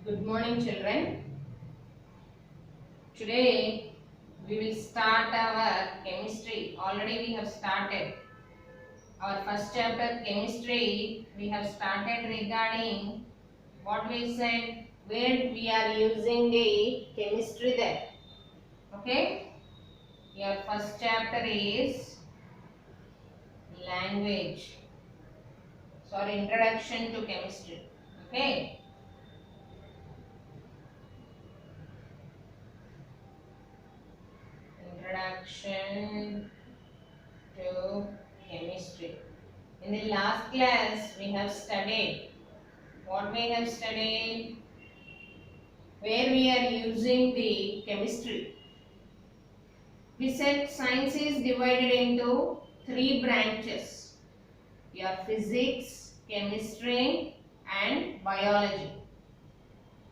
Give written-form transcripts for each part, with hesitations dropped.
Good morning, children. Today we will start our chemistry. Already we have started our first chapter, chemistry. We have started regarding what we said, where we are using the chemistry there. Okay? Your first chapter is language. Sorry, introduction to chemistry. Okay? Introduction to chemistry. In the last class, we have studied what we have studied, where we are using the chemistry. We said science is divided into three branches: your physics, chemistry, and biology.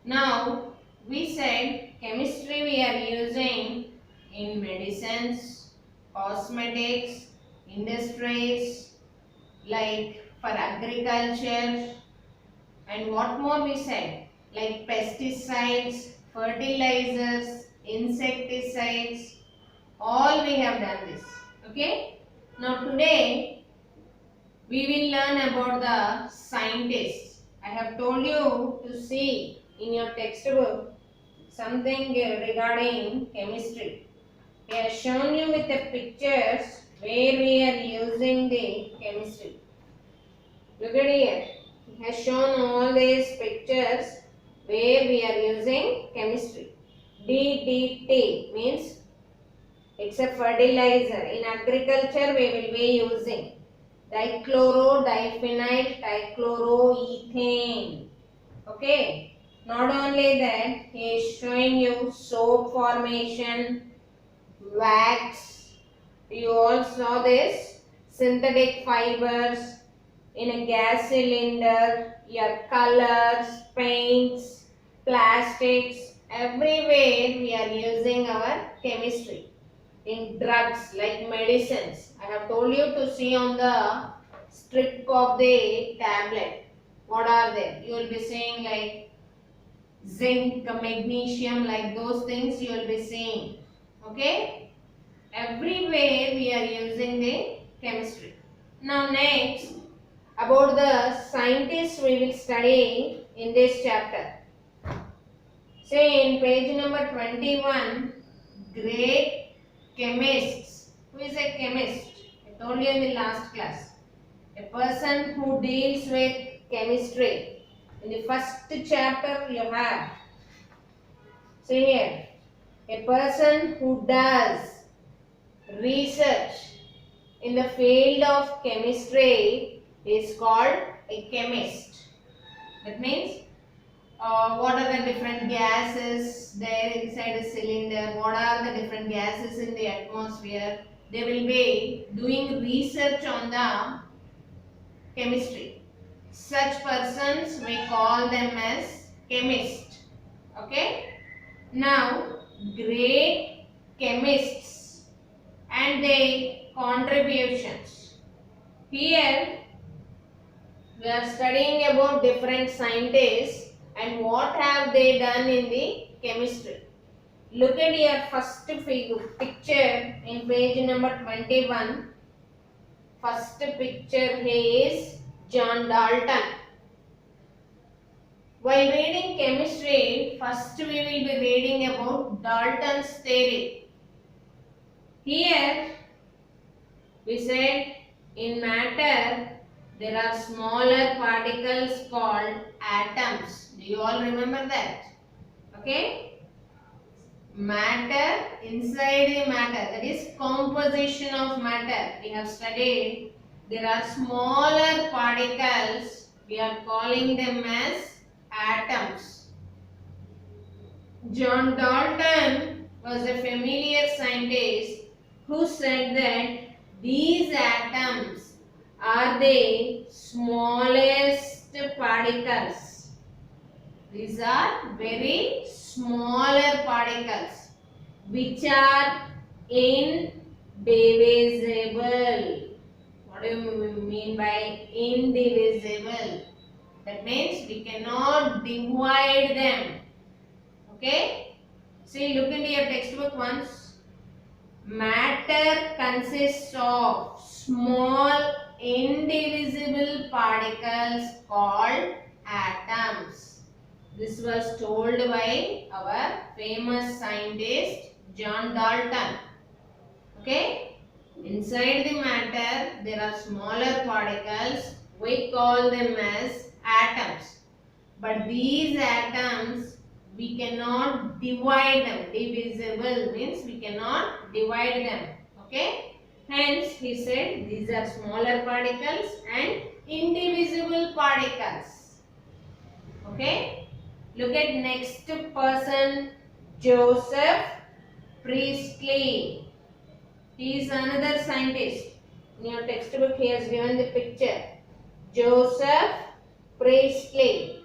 Now, we said chemistry we are using in medicines, cosmetics, industries, like for agriculture, and what more we said, like pesticides, fertilizers, insecticides, all we have done this. Okay. Now today we will learn about the scientists. I have told you to see in your textbook something regarding chemistry. I have shown you with the pictures where we are using the chemistry. Look at here. He has shown all these pictures where we are using chemistry. DDT means it's a fertilizer. In agriculture we will be using dichloro, diphenyl, dichloroethane. Okay. Not only that, he is showing you soap formation, wax. You all saw this, synthetic fibers in a gas cylinder, your colors, paints, plastics, everywhere we are using our chemistry. In drugs like medicines, I have told you to see on the strip of the tablet. What are they? You will be seeing like zinc, magnesium, like those things you will be seeing. Okay? Everywhere we are using the chemistry. Now next, about the scientists we will study in this chapter. Say in page number 21, great chemists. Who is a chemist? I told you in the last class. A person who deals with chemistry. In the first chapter you have. See here. A person who does research in the field of chemistry is called a chemist. That means what are the different gases there inside a cylinder, what are the different gases in the atmosphere. They will be doing research on the chemistry. Such persons we call them as chemists. Okay. Now, great chemists and their contributions. Here we are studying about different scientists and what have they done in the chemistry. Look at your first picture in page number 21. First picture here is John Dalton. While reading chemistry, first we will be reading about Dalton's theory. Here we said in matter there are smaller particles called atoms. Do you all remember that? Okay. Matter, inside the matter, that is composition of matter. We have studied there are smaller particles. We are calling them as atoms. John Dalton was a familiar scientist who said that these atoms are the smallest particles. These are very smaller particles which are indivisible. What do you mean by indivisible? That means we cannot divide them. Okay? See, look into your textbook once. Matter consists of small indivisible particles called atoms. This was told by our famous scientist John Dalton. Okay? Inside the matter there are smaller particles. We call them as atoms. But these atoms we cannot divide them. Divisible means we cannot divide them. Okay? Hence he said these are smaller particles and indivisible particles. Okay? Look at next person, Joseph Priestley. He is another scientist. In your textbook he has given the picture. Joseph Priestley.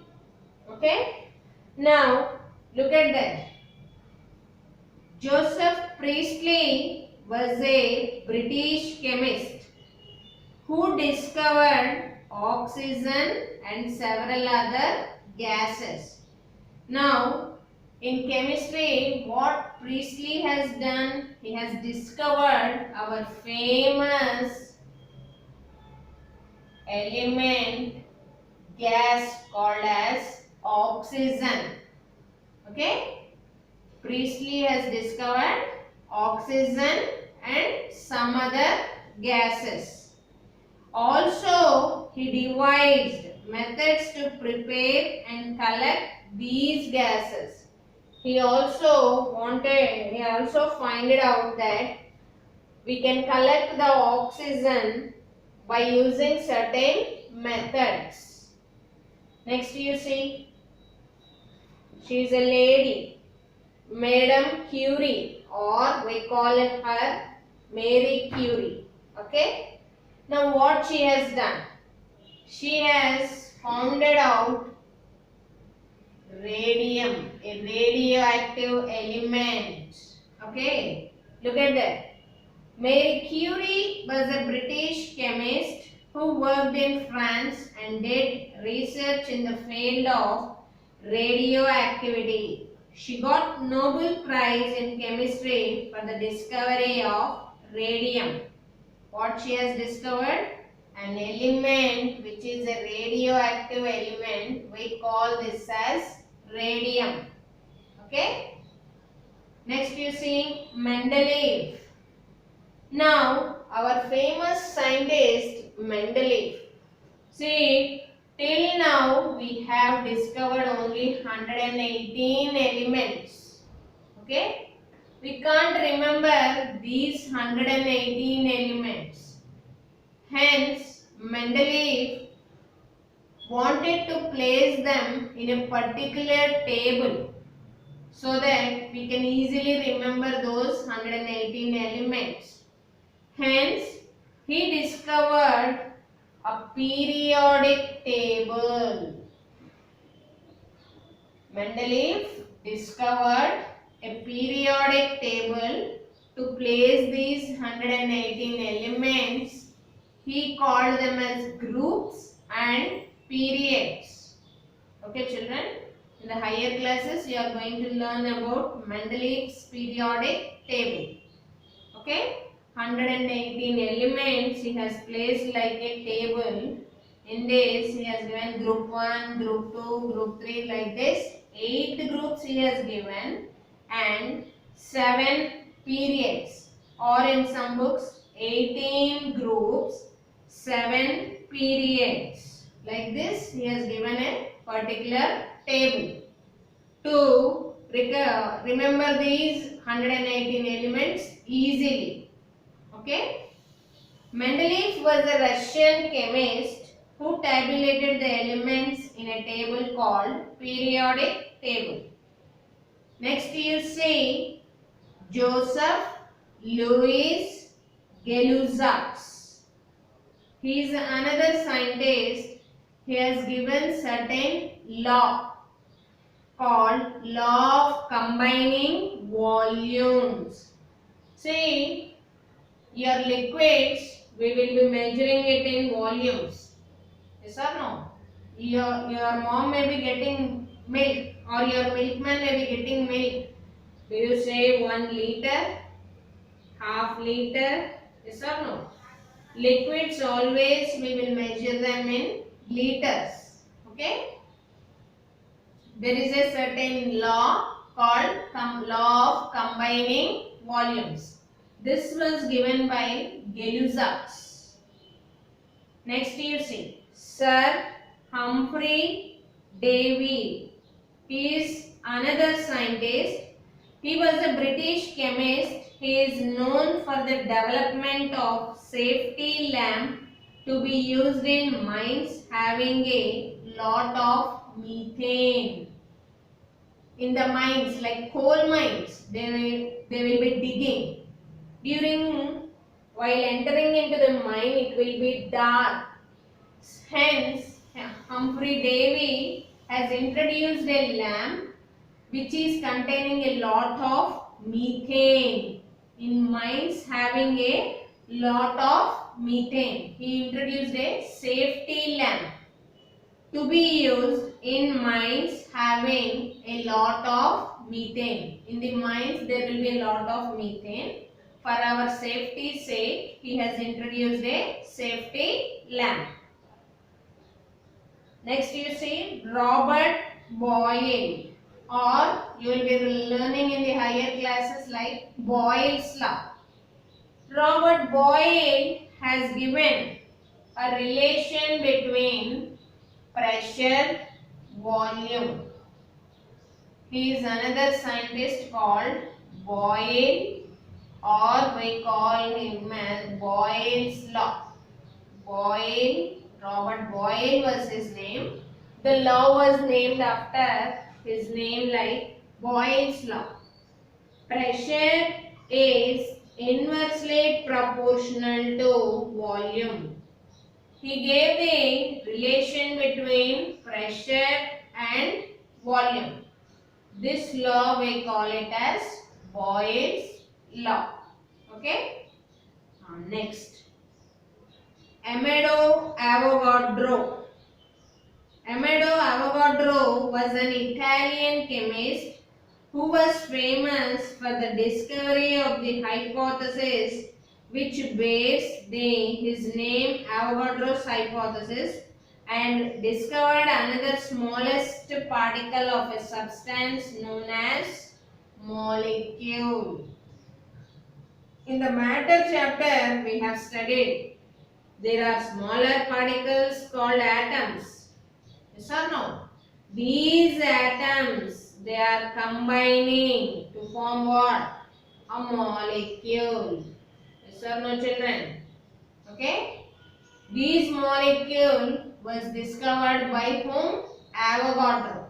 Okay? Now look at that. Joseph Priestley was a British chemist who discovered oxygen and several other gases. Now in chemistry, what Priestley has done, he has discovered our famous element gas called as oxygen. Okay? Priestley has discovered oxygen and some other gases. Also, he devised methods to prepare and collect these gases. He also found out that we can collect the oxygen by using certain methods. Next you see, she is a lady, Madame Curie, or we call her Mary Curie. Okay? Now what she has done? She has found out radium, a radioactive element. Okay, look at that. Mary Curie was a British chemist who worked in France and did research in the field of radioactivity. She got Nobel Prize in chemistry for the discovery of radium. What she has discovered? An element which is a radioactive element. We call this as radium. Okay? Next you see Mendeleev. Now our famous scientist Mendeleev. See, till now we have discovered only 118 elements. Okay? We can't remember these 118 elements. Hence, Mendeleev wanted to place them in a particular table so that we can easily remember those 118 elements. Hence, he discovered a periodic table. Mendeleev discovered a periodic table to place these 118 elements. He called them as groups and periods. Okay children, in the higher classes you are going to learn about Mendeleev's periodic table. Okay, 118 elements he has placed like a table. In this he has given group 1, group 2, group 3 like this. 8 groups he has given and 7 periods, or in some books 18 groups, 7 periods. Like this he has given a particular table. To remember these 118 elements easily. Okay. Mendeleev was a Russian chemist who tabulated the elements in a table called periodic table. Next you see Joseph Louis Gay-Lussac. He is another scientist. He has given certain law called law of combining volumes. See, your liquids, we will be measuring it in volumes. Yes or no? Your mom may be getting milk or your milkman may be getting milk. Do you say 1 liter, half liter? Yes or no? Liquids always we will measure them in liters. Okay? There is a certain law called law of combining volumes. This was given by Gay-Lussac. Next you see Sir Humphrey Davy. He is another scientist. He was a British chemist. He is known for the development of safety lamp to be used in mines having a lot of methane. In the mines like coal mines, they will be digging. During while entering into the mine, it will be dark. Hence, Humphrey Davy has introduced a lamp which is containing a lot of methane. In mines having a lot of methane, he introduced a safety lamp to be used in mines having a lot of methane. In the mines there will be a lot of methane. For our safety sake, he has introduced a safety lamp. Next you see Robert Boyle, or you will be learning in the higher classes like Boyle's law. Robert Boyle has given a relation between pressure, volume. He is another scientist called Boyle, or we call him as Boyle's law. Robert Boyle was his name. The law was named after his name like Boyle's law. Pressure is inversely proportional to volume. He gave the relation between pressure and volume. This law we call it as Boyle's law. Okay. Next, Amedeo Avogadro. Amedeo Avogadro was an Italian chemist who was famous for the discovery of the hypothesis which bears his name, Avogadro's hypothesis, and discovered another smallest particle of a substance known as molecule. In the matter chapter we have studied there are smaller particles called atoms. Yes or no? These atoms, they are combining to form what? A molecule. Yes or no, children? Okay? These molecule was discovered by whom? Avogadro.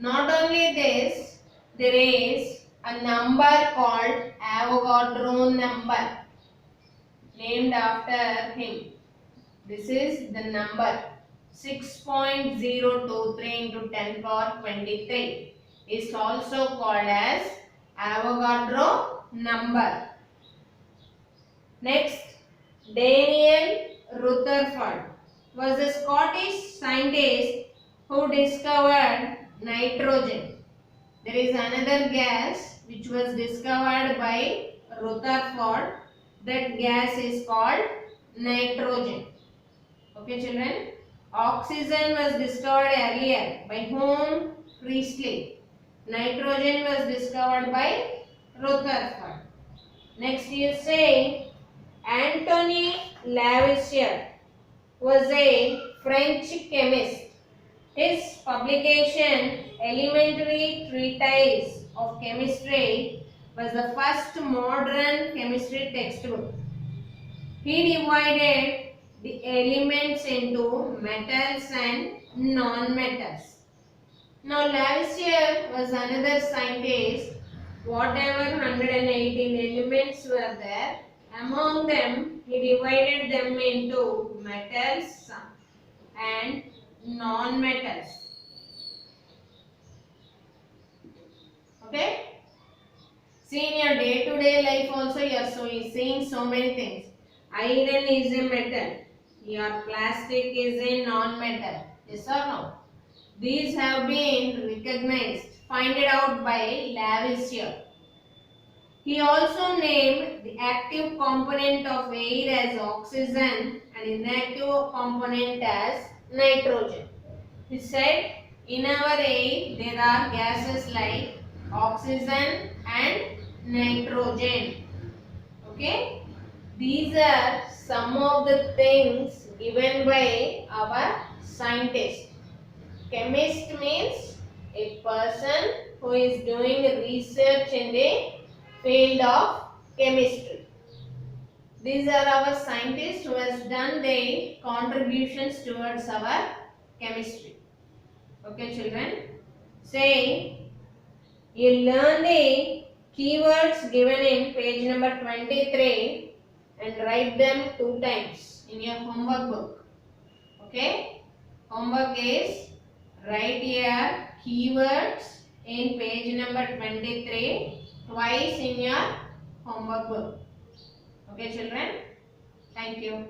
Not only this, there is a number called Avogadro number named after him. This is the number 6.023 into 10 power 23 is also called as Avogadro number. Next, Daniel Rutherford was a Scottish scientist who discovered nitrogen. There is another gas which was discovered by Rutherford. That gas is called nitrogen. Okay, children. Oxygen was discovered earlier by whom? Priestley. Nitrogen was discovered by Rutherford. Next you say Antoine Lavoisier was a French chemist. His publication Elementary Treatise of Chemistry was the first modern chemistry textbook. He divided the elements into metals and non-metals. Now Lavoisier was another scientist. Whatever 118 elements were there, among them he divided them into metals and non-metals. Okay? See, in your day-to-day life also you are seeing so many things. Iron is a metal. Your plastic is a non-metal. Yes or no? These have been recognized, find it out by Lavoisier. He also named the active component of air as oxygen and inactive component as nitrogen. He said, in our air there are gases like oxygen and nitrogen. Okay? These are some of the things given by our scientists. Chemist means a person who is doing research in the field of chemistry. These are our scientists who has done their contributions towards our chemistry. Okay, children. Say, you learn the keywords given in page number 23 and write them 2 times in your homework book. Okay? Homework is write your keywords in page number 23 twice in your homework book. Okay, children? Thank you.